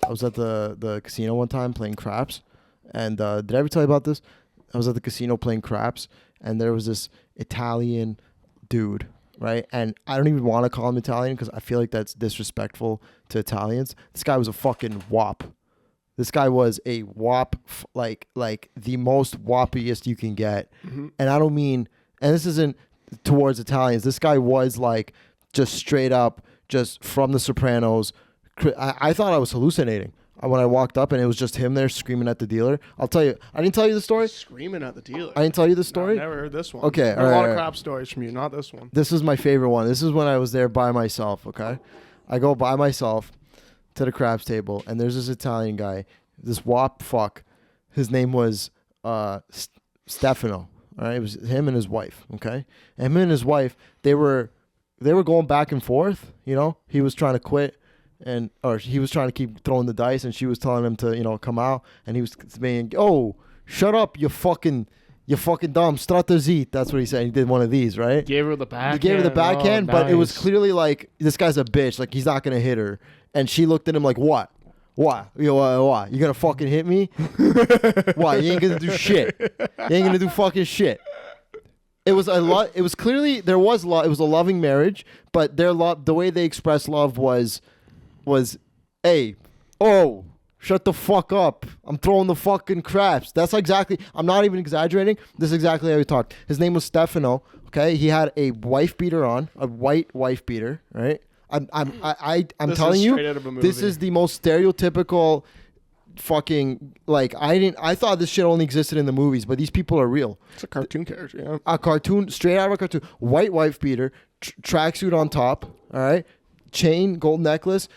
the casino one time playing craps, and did I ever tell you about this? I was at the casino playing craps, and there was this Italian dude, right? And I don't even want to call him Italian because I feel like that's disrespectful to Italians. This guy was a fucking wop. This guy was a wop, like the most woppiest you can get. Mm-hmm. And I don't mean, and this isn't towards Italians. This guy was like just straight up, just from The Sopranos. I thought I was hallucinating when I walked up and it was just him there screaming at the dealer. I'll tell you, I didn't tell you the story. Screaming at the dealer. I didn't tell you the story. No, I never heard this one. Okay, a lot of crap stories from you, not this one. This is my favorite one. This is when I was there by myself. Okay, I go by myself to the craps table, and there's this Italian guy, this wop fuck. His name was Stefano. All right, it was him and his wife. Okay, and him and his wife, they were going back and forth. You know, he was trying to quit, or he was trying to keep throwing the dice, and she was telling him to come out, and he was saying, "Oh, shut up, you fucking dumb strategy." That's what he said. He did one of these, right? Gave her the backhand. He gave her the backhand, but nice. it was clearly like, this guy's a bitch. Like, he's not gonna hit her, and she looked at him like, "What? What? What? You gonna fucking hit me? What? You ain't gonna do shit. You ain't gonna do fucking shit." It was a lot. It was clearly there was love. It was a loving marriage, but their love, the way they expressed love was, hey, oh, shut the fuck up. I'm throwing the fucking craps. That's exactly. I'm not even exaggerating. This is exactly how he talked. His name was Stefano. Okay, he had a wife beater on, a white wife beater, right? I'm telling you, this is the most stereotypical fucking, like, I thought this shit only existed in the movies, but these people are real. It's a cartoon character, yeah. A cartoon, straight out of a cartoon. White wife beater, tracksuit on top, all right? Chain, gold necklace,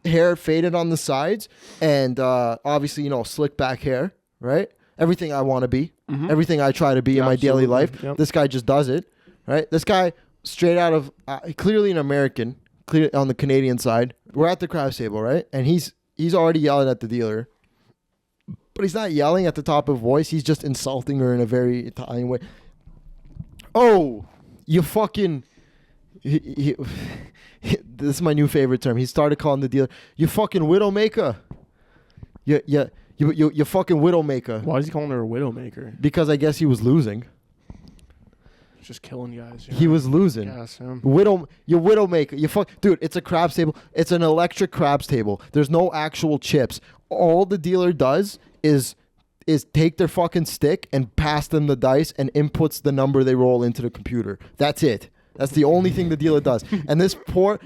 hair faded on the sides, and obviously, slick back hair, right? Everything I want to be, everything I try to be in my daily life. Yep. This guy just does it, right? This guy, straight out of, clearly an American, clearly on the Canadian side. We're at the craps table, right? And he's already yelling at the dealer, but he's not yelling at the top of voice. He's just insulting her in a very Italian way. Oh, you fucking... This is my new favorite term. He started calling the dealer, "You fucking widowmaker. You fucking widowmaker." Why is he calling her a widowmaker? Because I guess he was losing. Just killing guys. He was losing. Yes, you widowmaker. You fuck, dude. It's a craps table. It's an electric craps table. There's no actual chips. All the dealer does is take their fucking stick and pass them the dice and inputs the number they roll into the computer. That's it. That's the only thing the dealer does. And it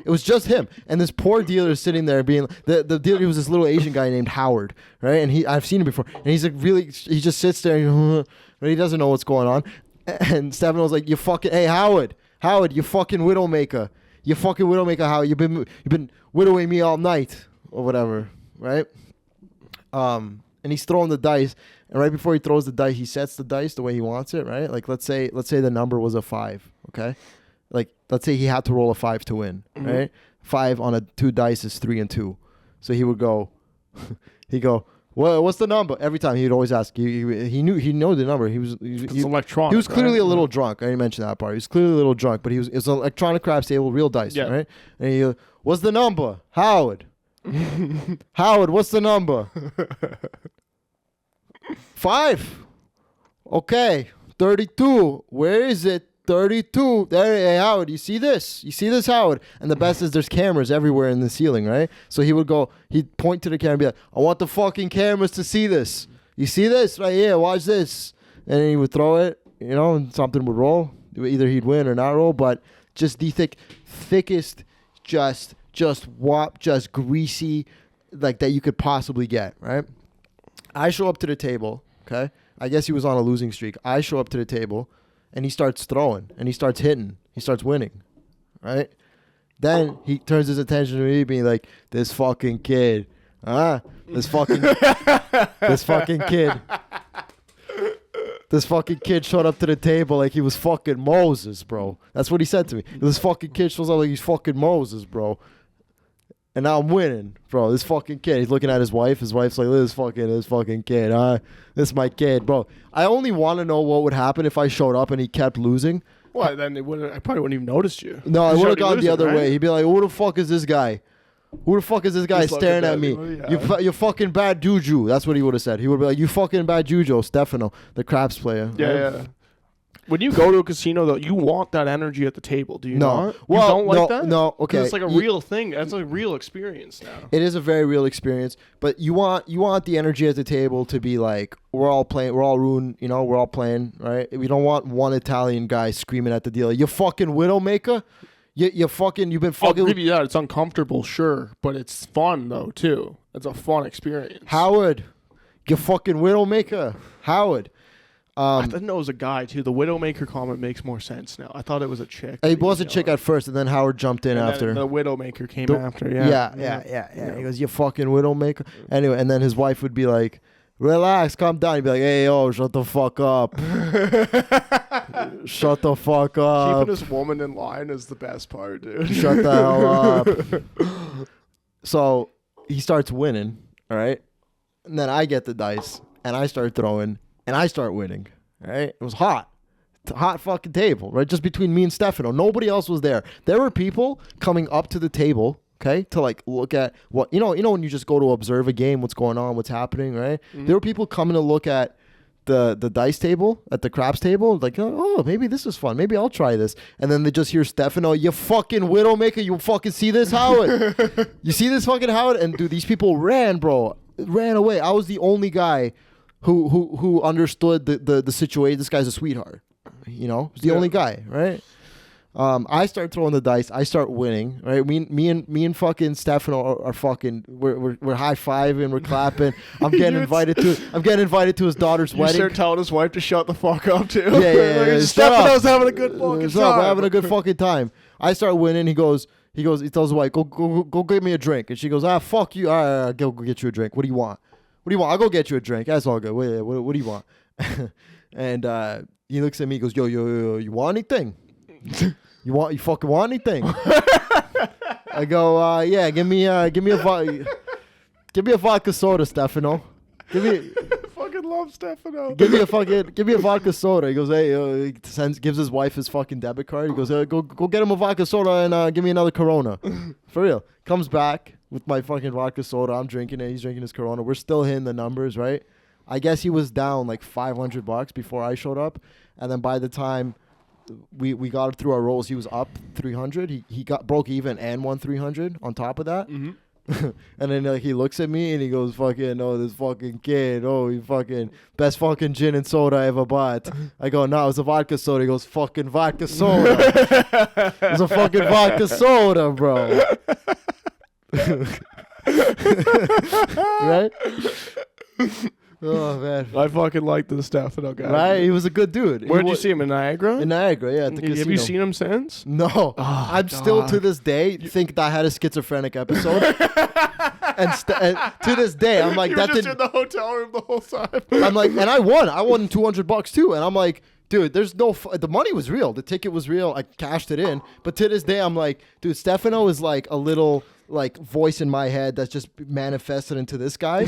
was just him. And this poor dealer is sitting there being, the dealer was this little Asian guy named Howard, right? And I've seen him before. And he's like he just sits there and he doesn't know what's going on. And Stefano's like, hey, Howard, you fucking widowmaker. You fucking widowmaker, Howard. You've been widowing me all night or whatever, right? And he's throwing the dice. And right before he throws the dice, he sets the dice the way he wants it, right? Like, let's say the number was a 5, okay? Like, let's say he had to roll a 5 to win, right? 5 on 2 dice is 3 and 2. So he would go, well, what's the number? Every time he would always ask. He knew the number. He was electronic. He was clearly a little drunk. I didn't mention that part. He was clearly a little drunk, but it was an electronic craps table, real dice, right? And he, what's the number, Howard? Howard, what's the number? 5. Okay, 32. Where is it? 32. There, hey, Howard, you see this? You see this, Howard? And the best is there's cameras everywhere in the ceiling, right? So he'd point to the camera and be like, "I want the fucking cameras to see this. You see this right here? Watch this." And then he would throw it, and something would roll. Either he'd win or not roll, but just the thickest, just greasy, like, that you could possibly get, right? I show up to the table, okay? I guess he was on a losing streak. I show up to the table. And he starts throwing, and he starts hitting, he starts winning, right? Then he turns his attention to me, being like, "This fucking kid, this fucking kid showed up to the table like he was fucking Moses, bro." That's what he said to me. This fucking kid shows up like he's fucking Moses, bro. And now I'm winning, bro. This fucking kid. He's looking at his wife. His wife's like, this fucking kid, this is my kid, bro. I only want to know what would happen if I showed up and he kept losing. Well, then I probably wouldn't even notice you. No, I would have gone the other way. He'd be like, who the fuck is this guy? Who the fuck is this guy Just looking staring at at me? me, yeah. You fucking bad juju. That's what he would have said. He would be like, you fucking bad juju, Stefano, the craps player. Yeah, right? yeah. When you go to a casino, though, you want that energy at the table. Do you No. not? Well, you don't like no, that? no, 'Cause okay. it's like a real thing. That's a real experience now. It is a very real experience, but you want the energy at the table to be like we're all playing, you know, we're all playing, right? We don't want one Italian guy screaming at the dealer, "You fucking widowmaker, you've been I'll fucking." give you that. It's uncomfortable, sure, but it's fun though too. It's a fun experience. Howard, you fucking widowmaker, Howard. I didn't know it was a guy too. The widowmaker comment makes more sense now. I thought it was a chick. It was a chick at first, and then Howard jumped in and after. then the widowmaker came The- after. Yeah. He goes, "You fucking widowmaker." Anyway, and then his wife would be like, "Relax, calm down." He'd be like, "Hey, yo, shut the fuck up. Shut the fuck up. Keeping this woman in line is the best part, dude. Shut the hell up." So he starts winning, all right? And then I get the dice, and I start throwing, and I start winning, all right? It was hot. It's a hot fucking table, right? Just between me and Stefano. Nobody else was there. There were people coming up to the table, okay, to like look at what, you know when you just go to observe a game, what's going on, what's happening, right? Mm-hmm. There were people coming to look at the dice table, at the craps table, like, oh, maybe this is fun. Maybe I'll try this. And then they just hear Stefano, "You fucking widowmaker, you fucking see this, Howard? You see this fucking Howard?" And dude, these people ran away. I was the only guy who understood the situation. This guy's a sweetheart. You know, he's the only guy, right? I start throwing the dice. I start winning, right? Me and fucking Stefano are fucking. We're high fiving. We're clapping. I'm getting invited to his daughter's You wedding. start telling his wife to shut the fuck up too. Yeah. Shut up. Stefano's having a good fucking Shut up, time. we're having a good fucking time. I start winning. He tells his wife, go get me a drink. And she goes, fuck you. All right, I'll go get you a drink. What do you want? I'll go get you a drink. That's all good. What do you want? And he looks at me. He goes, yo, you want anything? You fucking want anything? I go, yeah, give me a vodka soda, Stefano. Fucking love Stefano. Give me a vodka soda. He goes, hey, gives his wife his fucking debit card. He goes, go get him a vodka soda and give me another Corona. For real. Comes back with my fucking vodka soda. I'm drinking it. He's drinking his Corona. We're still hitting the numbers, right? I guess he was down like $500 before I showed up, and then by the time we got it through our rolls, he was up 300. He broke even and won 300 on top of that. Mm-hmm. And then like he looks at me and he goes, "Fucking this fucking kid, he fucking best fucking gin and soda I ever bought." I go, "No, it's a vodka soda." He goes, "Fucking vodka soda." It's a fucking vodka soda, bro. Right? Oh man, I fucking like the Stefano guy. right? He was a good dude. Where'd you see him, in Niagara? In Niagara, yeah, at the casino. Have you seen him since? No, Oh, I'm still to this day think that I had a schizophrenic episode, and to this day I'm like, You that were just didn't. in the hotel room the whole time. I'm like, and I won $200 too, and I'm like, dude, there's no. The money was real, the ticket was real. I cashed it in, but to this day I'm like, dude, Stefano is like a little like voice in my head that's just manifested into this guy.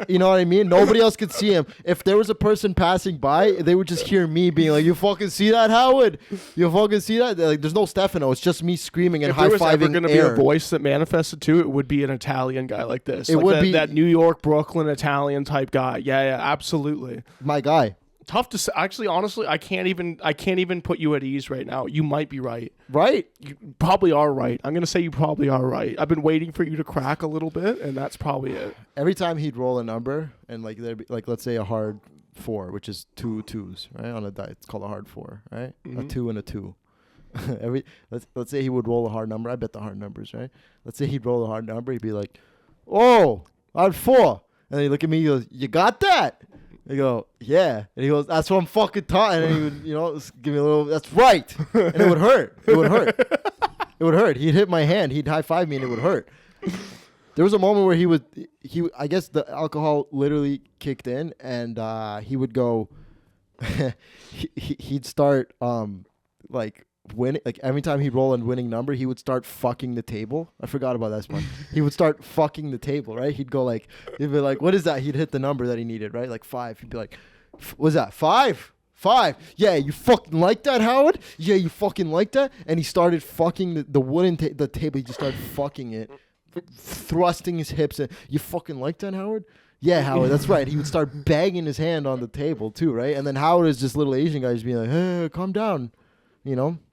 You know what I mean? Nobody else could see him. If there was a person passing by, they would just hear me being like, "You fucking see that, Howard? You fucking see that?" Like, there's no Stefano. It's just me screaming and If there was ever high-fiving going to be a voice that manifested too, it would be an Italian guy like this. It Like would that, be- that New York, Brooklyn Italian type guy. Yeah, absolutely. My guy. Tough to say. Actually, honestly, I can't even put you at ease right now. You might be right. Right? You probably are right. I'm gonna say you probably are right. I've been waiting for you to crack a little bit, and that's probably it. Every time he'd roll a number, and like there'd be, like, let's say a hard 4, which is 2 twos, right? On a die, it's called a hard 4, right? A Mhm. 2 and a 2. Let's say he would roll a hard number. I bet the hard numbers, right? Let's say he'd roll a hard number. He'd be like, "Oh, hard 4," and then he'd look at me. He goes, "You got that?" I go, "Yeah," and he goes, "That's what I'm fucking taught." And then he would, give me a little. That's right, and it would hurt. It would hurt. It would hurt. He'd hit my hand. He'd high five me, and it would hurt. There was a moment where I guess the alcohol literally kicked in, and he would go. He'd start like winning. Like every time he'd roll a winning number, he would start fucking the table. I forgot about that one. He would start fucking the table, right? He'd go like, he'd be like, "What is that?" He'd hit the number that he needed, right? Like 5. He'd be like, "What's that? 5? 5. Yeah, you fucking like that, Howard? Yeah, you fucking like that? And he started fucking the wooden the table. He just started fucking it, thrusting his hips in. You fucking like that, Howard? Yeah, Howard, that's right. He would start banging his hand on the table too, right? And then Howard is this little Asian guy just being like, hey, calm down, you know?